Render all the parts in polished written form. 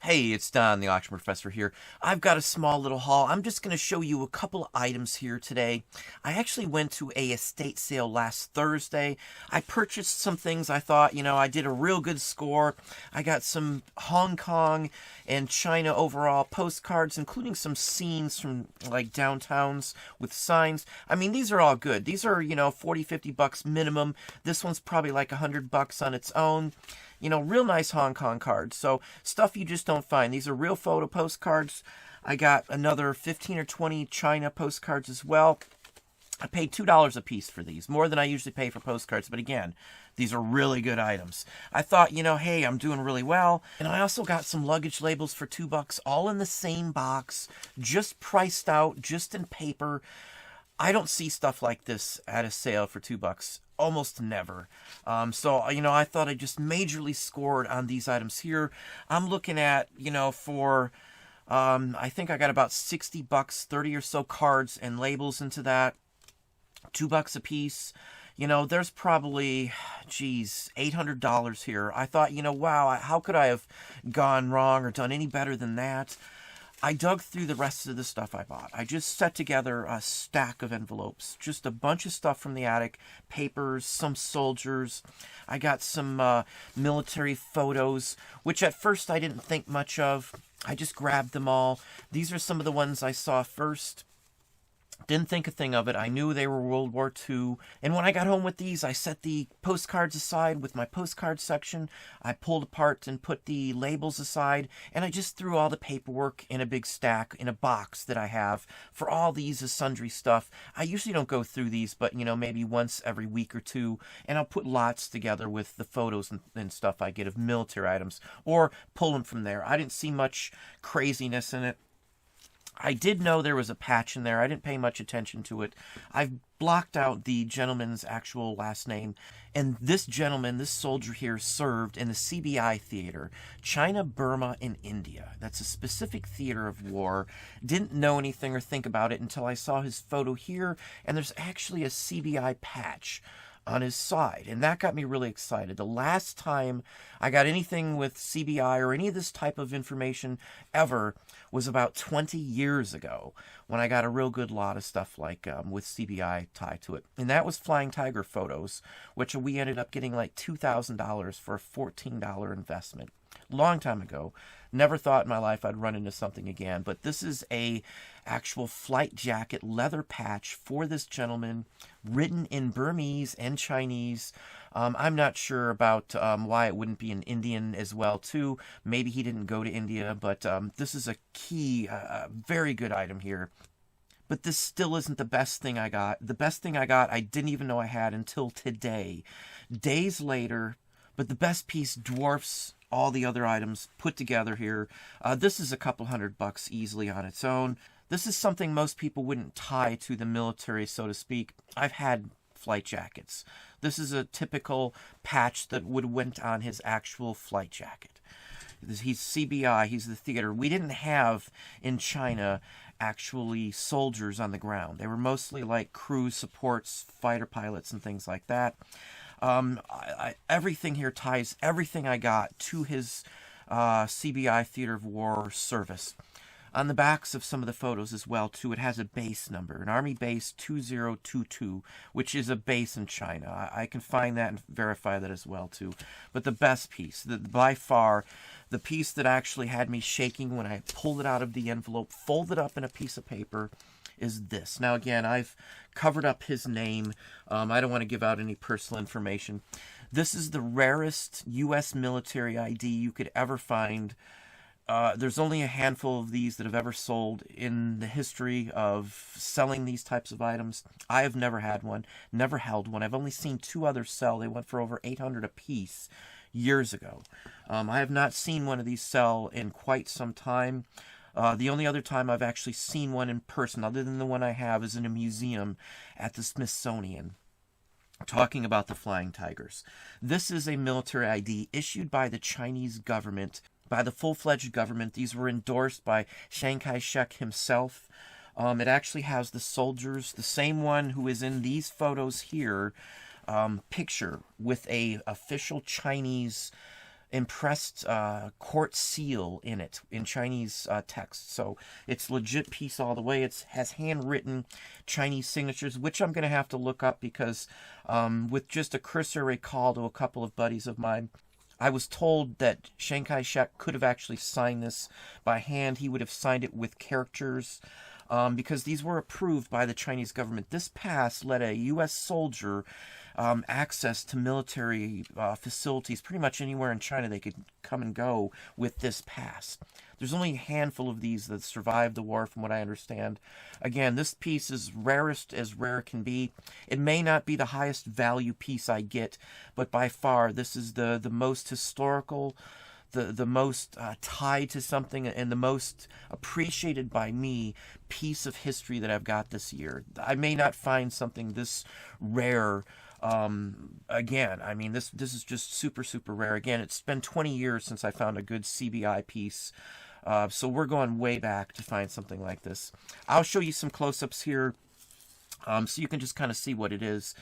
Hey, it's Don, the Auction Professor here. I've got a small little haul. I'm just going to show you a couple of items here today. I actually went to a estate sale last Thursday. I purchased some things I thought, I did a real good score. I got some Hong Kong and China overall postcards, including some scenes from like downtowns with signs. I mean, these are all good. These are, 40, 50 bucks minimum. This one's probably like 100 bucks on its own. Real nice Hong Kong cards. So stuff you just don't find. These are real photo postcards. I got another 15 or 20 China postcards as well. I paid $2 a piece for these, more than I usually pay for postcards. But again, these are really good items. I thought, hey, I'm doing really well. And I also got some luggage labels for $2, all in the same box, just priced out, just in paper. I don't see stuff like this at a sale for $2. Almost never. So, I thought I just majorly scored on these items here. I'm looking at, for, I think I got about $60, 30 or so cards and labels into that. $2 a piece. There's probably, $800 here. I thought, wow, how could I have gone wrong or done any better than that? I dug through the rest of the stuff I bought. I just set together a stack of envelopes. Just a bunch of stuff from the attic. Papers, some soldiers. I got some military photos, which at first I didn't think much of. I just grabbed them all. These are some of the ones I saw first. Didn't think a thing of it. I knew they were World War II. And when I got home with these, I set the postcards aside with my postcard section. I pulled apart and put the labels aside. And I just threw all the paperwork in a big stack in a box that I have for all these sundry stuff. I usually don't go through these, but, maybe once every week or two. And I'll put lots together with the photos and stuff I get of military items. Or pull them from there. I didn't see much craziness in it. I did know there was a patch in there. I didn't pay much attention to it. I've blocked out the gentleman's actual last name. And this gentleman, this soldier here, served in the CBI theater, China, Burma, and India. That's a specific theater of war. Didn't know anything or think about it until I saw his photo here. And there's actually a CBI patch on his side, and that got me really excited. The last time I got anything with CBI or any of this type of information ever was about 20 years ago, when I got a real good lot of stuff like with CBI tied to it. And that was Flying Tiger photos, which we ended up getting like $2,000 for a $14 investment. Long time ago. Never thought in my life I'd run into something again. But this is a actual flight jacket leather patch for this gentleman, written in Burmese and Chinese. I'm not sure about why it wouldn't be in Indian as well too. Maybe he didn't go to India, but this is a key, very good item here. But this still isn't the best thing I got. The best thing I got, I didn't even know I had until today. Days later, but the best piece dwarfs all the other items put together here. This is a couple $100 easily on its own. This is something most people wouldn't tie to the military, so to speak. I've had flight jackets. This is a typical patch that would went on his actual flight jacket. He's CBI, he's the theater. We didn't have in China actually soldiers on the ground. They were mostly like crew supports, fighter pilots, and things like that. Everything here ties everything I got to his CBI Theater of War service. On the backs of some of the photos as well, too, it has a base number, an Army Base 2022, which is a base in China. I can find that and verify that as well, too. But the best piece, by far, the piece that actually had me shaking when I pulled it out of the envelope, folded up in a piece of paper, is this. Now, again, I've covered up his name. I don't want to give out any personal information. This is the rarest U.S. military ID you could ever find. There's only a handful of these that have ever sold in the history of selling these types of items. I have never had one, never held one. I've only seen two others sell. They went for over $800 a piece years ago. I have not seen one of these sell in quite some time. The only other time I've actually seen one in person, other than the one I have, is in a museum at the Smithsonian, talking about the Flying Tigers. This is a military ID issued by the Chinese government, by the full-fledged government. These were endorsed by Chiang Kai-shek himself. It actually has the soldiers, the same one who is in these photos here, picture with a official Chinese impressed court seal in it in Chinese text. So it's legit piece all the way. It has handwritten Chinese signatures, which I'm going to have to look up because with just a cursory call to a couple of buddies of mine, I was told that Chiang Kai-shek could have actually signed this by hand. He would have signed it with characters because these were approved by the Chinese government. This pass let a U.S. soldier access to military facilities pretty much anywhere in China. They could come and go with this pass. There's only a handful of these that survived the war, from what I understand. Again, this piece is rarest as rare can be. It may not be the highest value piece I get, but by far this is the most historical, the most tied to something, and the most appreciated by me piece of history that I've got this year. I may not find something this rare again. I mean, this is just super, super rare. Again, it's been 20 years since I found a good CBI piece. So we're going way back to find something like this. I'll show you some close-ups here so you can just kind of see what it is.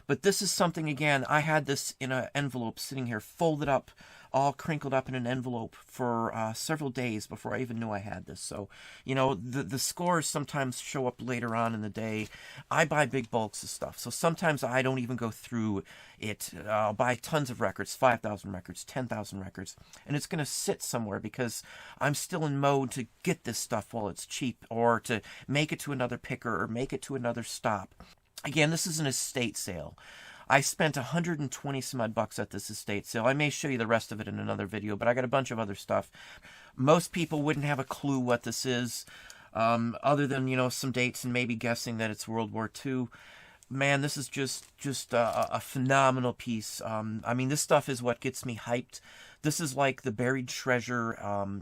But this is something, again, I had this in an envelope sitting here, folded up, all crinkled up in an envelope for several days before I even knew I had this. So, you know, the scores sometimes show up later on in the day. I buy big bulks of stuff, so sometimes I don't even go through it. I'll buy tons of records, 5,000 records, 10,000 records, and it's going to sit somewhere because I'm still in mode to get this stuff while it's cheap, or to make it to another picker or make it to another stop. Again, this is an estate sale. I spent 120 some odd bucks at this estate sale. I may show you the rest of it in another video, but I got a bunch of other stuff. Most people wouldn't have a clue what this is, other than, you know, some dates and maybe guessing that it's World War II. Man, this is just a phenomenal piece. I mean, this stuff is what gets me hyped. This is like the buried treasure,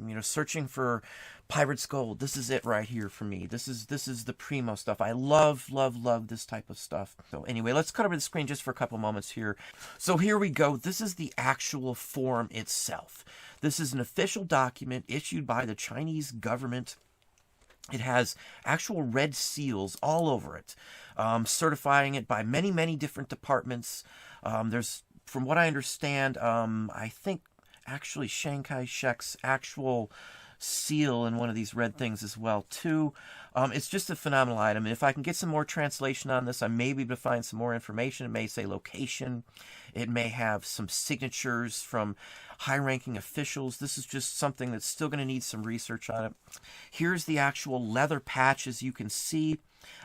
you know, searching for pirate's gold. This is it right here for me. This is the primo stuff. I love, love, love this type of stuff. So anyway, let's cut over the screen just for a couple moments here. So here we go. This is the actual form itself. This is an official document issued by the Chinese government. It has actual red seals all over it, certifying it by many, many different departments. There's, from what I understand, I think actually Chiang Kai-shek's actual seal in one of these red things as well too. It's just a phenomenal item, and if I can get some more translation on this, I may be able to find some more information. It may say location. It may have some signatures from high-ranking officials. This is just something that's still going to need some research on it. Here's the actual leather patch, as you can see.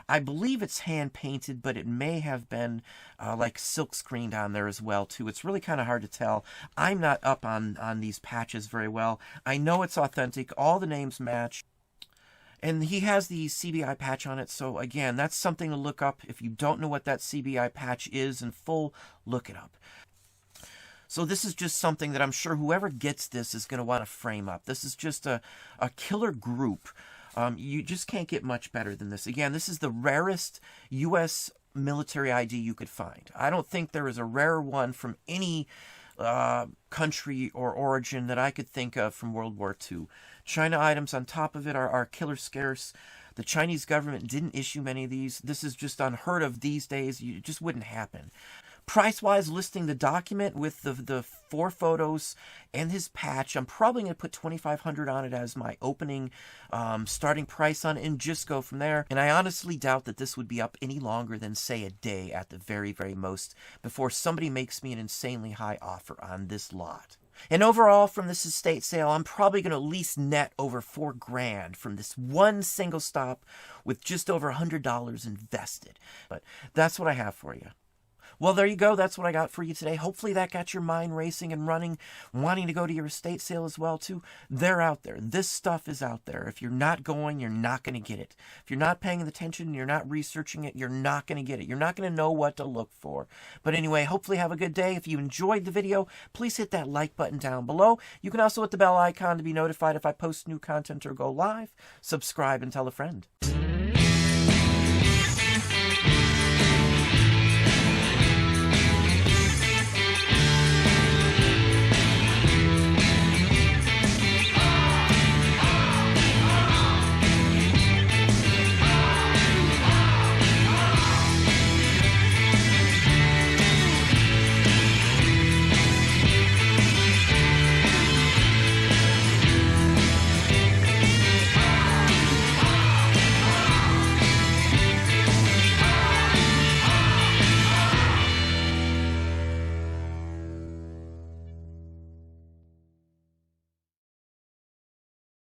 I believe it's hand-painted, but it may have been like silk screened on there as well too. It's really kind of hard to tell. I'm not up on these patches very well. I know it's authentic. All the names match. And he has the CBI patch on it, so again, that's something to look up. If you don't know what that CBI patch is in full, look it up. So this is just something that I'm sure whoever gets this is going to want to frame up. This is just a killer group. You just can't get much better than this. Again, this is the rarest U.S. military ID you could find. I don't think there is a rare one from any country or origin that I could think of from World War II. China items on top of it are killer scarce. The Chinese government didn't issue many of these. This is just unheard of these days. It just wouldn't happen. Price-wise, listing the document with the 4 photos and his patch, I'm probably going to put $2,500 on it as my opening starting price on it and just go from there. And I honestly doubt that this would be up any longer than, say, a day at the very, very most before somebody makes me an insanely high offer on this lot. And overall, from this estate sale, I'm probably going to at least net over $4,000 from this one single stop with just over $100 invested. But that's what I have for you. Well, there you go. That's what I got for you today. Hopefully that got your mind racing and running, wanting to go to your estate sale as well, too. They're out there. This stuff is out there. If you're not going, you're not going to get it. If you're not paying attention, you're not researching it, you're not going to get it. You're not going to know what to look for. But anyway, hopefully have a good day. If you enjoyed the video, please hit that like button down below. You can also hit the bell icon to be notified if I post new content or go live. Subscribe and tell a friend.